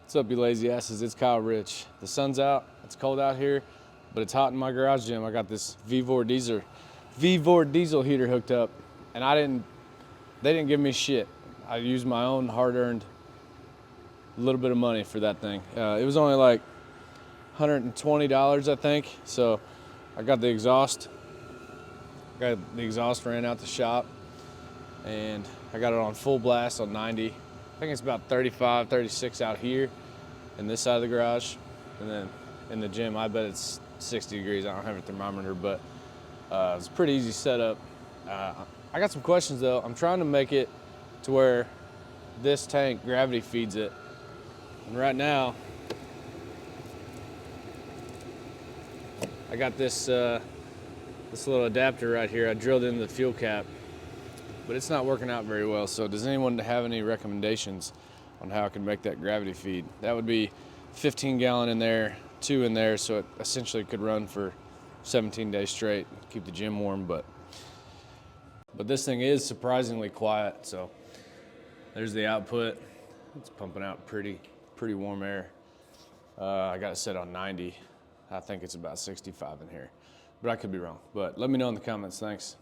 What's up, you lazy asses? It's Kyle Rich. The sun's out, it's cold out here, but it's hot in my garage gym. I got this Vevor diesel heater hooked up, and they didn't give me shit. I used my own hard-earned little bit of money for that thing. It was only like $120, I think. So I got the exhaust. Ran out the shop, and I got it on full blast on 90. I think it's about 35, 36 out here in this side of the garage. And then in the gym, I bet it's 60 degrees. I don't have a thermometer, but it's a pretty easy setup. I got some questions though. I'm trying to make it to where this tank gravity feeds it. And right now, I got this little adapter right here. I drilled into the fuel cap, but it's not working out very well. So does anyone have any recommendations on how I can make that gravity feed? That would be 15 gallon in there, 2 in there, so it essentially could run for 17 days straight, keep the gym warm. But this thing is surprisingly quiet. So there's the output. It's pumping out pretty warm air. I got it set on 90. I think it's about 65 in here, but I could be wrong. But let me know in the comments. Thanks.